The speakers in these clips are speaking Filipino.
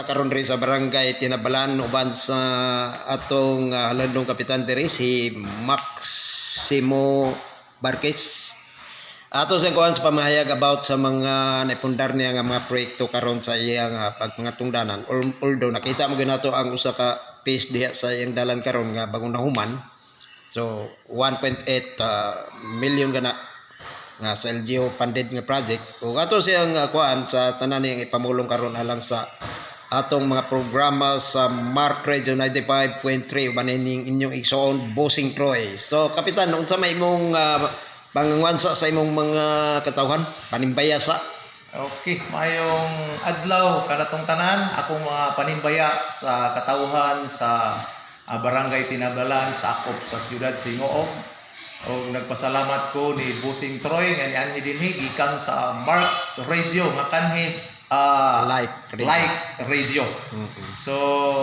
Karon rin sa barangay Tinabalan uban sa atong halandong kapitan diri si Maximo Barquez. Ato sa kuan sa pamahayag about sa mga naipundar niya nga mga proyekto karon sa iyang pagpangatungdanan. Although nakita mo ginato ang usa ka phase diha sa iyang dalan karon nga bagong nahuman. So 1.8 million gana nga sa LGU funded nga project. Ug ato siyang kuan sa tanan niyang ipamulong karon alang sa atong mga programa sa Mark Radio 95.3 uban ining inyong igsoon Bossing Troy. So kapitan, unsa may imong panganwansa sa imong mga katawhan panimbaya sa? Okay, mayong adlaw kanatong tanan, akong mga panimbaya sa katawhan sa Barangay Tinabalan sa akop sa siyudad Singoog. O nagpasalamat ko ni Bossing Troy nga niani dinhi gikan sa Mark Radio nga kanhi like radio. So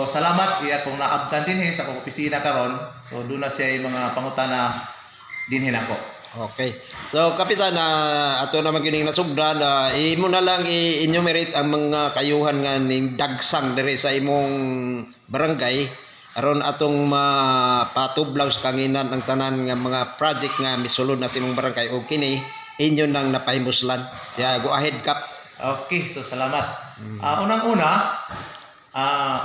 salamat iya kung naabtan dinhi sa akong opisina karon. So doon na siya yung mga pangutana dinhi nako. Okay. So kapitan, ato naman kining nasugdan, imo na lang i-enumerate ang mga kayuhan nga ning dagsang diri sa imong barangay aron atong mapatublaw sa kanginan ang tanan nga mga project nga misulod na sa imong barangay o kini inyo nang napahimuslan. Siya, go ahead kap. Okay, so salamat. Unang-una,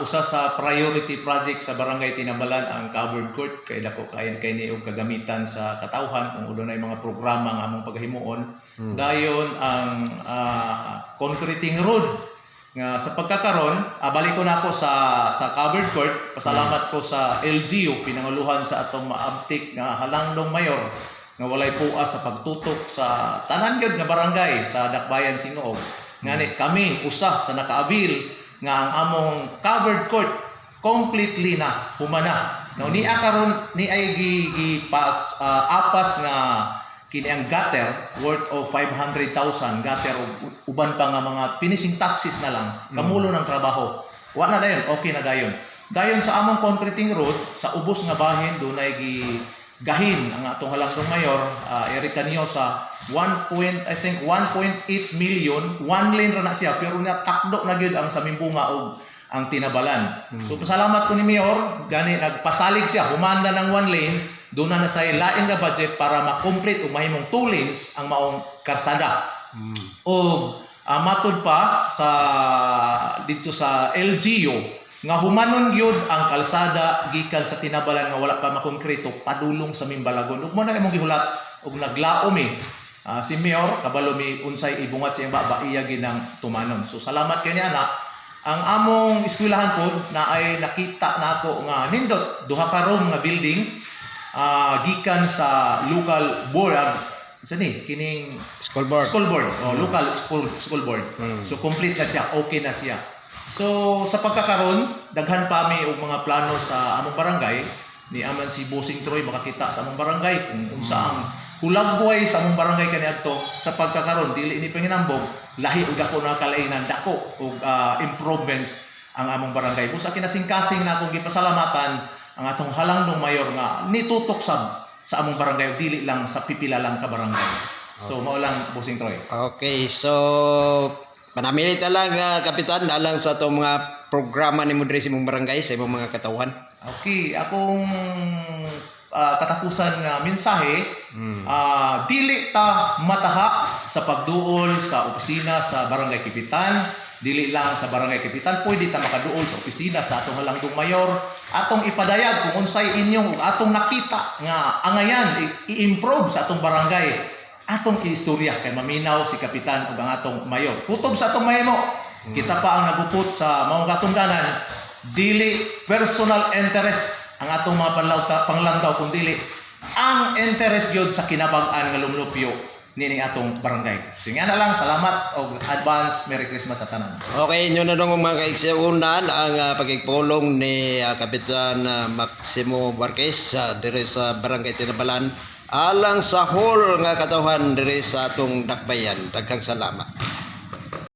usa sa priority project sa Barangay Tinabalan ang covered court kay dako kay ni og kagamitan sa katawhan kung ulo na mga programa nga among paghimuon. Dayon ang concreting road nga sa pagkakaron, balik ko na ako sa covered court. Pasalamat ko sa LGU pinanguluhan sa atong maabtik nga halangdong mayor nga walay puas sa pagtutok sa tanan gyud nga barangay sa Dakbayan Singoog. Ngani kami usa sa nakaabil nga ang among covered court completely na humana. Now ni karon ni ay gipas apas nga kini ang gutter worth of 500,000 gutter uban pa nga mga finishing taxes na lang kamulo ng trabaho. Wa na dayon, okay na dayon. Dayon sa among concreting road sa ubos nga bahin dunay gahin ang atong halangdong mayor Eric Canyosa 1.8 million, one lane ra na siya pero natakdo na gyud ang Samimbunga og ang Tinabalan. So pasalamat ko ni Mayor gani nagpasalig siya humanda ng one lane doon na sa lain nga budget para ma-complete og mahimong two lanes ang maong karsada. Og matud pa sa dito sa LGU nga humanon gyud ang kalsada gikan sa Tinabalan nga wala pa makongkrito padulong sa Mimbalagon. Ug mo na imong gihulat og naglaom si Mayor kabalo mi unsay ibungat sa iyang iya ginang tumanon. So salamat kay niya anak. Ang among eskwelahan pod na ay nakita nako nga nindot duha ka room nga building gikan sa local board kining School board. Local school board. So complete na siya, okay na siya. So sa pagkakaron daghan pa mi og mga plano sa among barangay ni aman si Bossing Troy makakita sa among barangay kung unsa ang hulagway sa among barangay kaniadto sa pagkakaron dili ni panginambog lahi og ako nakalainan dako og improvements ang among barangay. Busa kinasing-kasing na akong gipasalamatan ang atong halangdong mayor nga nitutok sa among barangay dili lang sa pipila lang ka barangay. So mao lang Bossing Troy. Okay, so panamilit na lang kapitan alang sa itong mga programa ni Mudre sa imong barangay sa imong mga katawhan. Okay, akong katapusan nga mensahe, dili ta mataha sa pagduol sa opisina sa Barangay Kapitan, dili lang sa Barangay Kapitan, pwede ta makaduol sa opisina sa atong halangdong mayor, atong ipadayag kung unsay inyong atong nakita nga angayan i-improve sa atong barangay. Atong istorya kay maminaw si kapitan ug ang atong mayor. Kutob sa atong mahimo. Kita pa ang nagupot sa maong katungdanan, dili personal interest ang atong mga panglantaw kun dili ang interest gyud sa kinabag-an nga lumlupyo nining atong barangay. So nga na lang, salamat og advance Merry Christmas sa tanan. Okay, inyo na dong mga kaigsuunan ang pagigpulong ni Kapitan Maximo Barquez diri sa Barangay Tinabalan alang sa whole nga katawhan diri sa atong Dakbayan. Daghang salamat.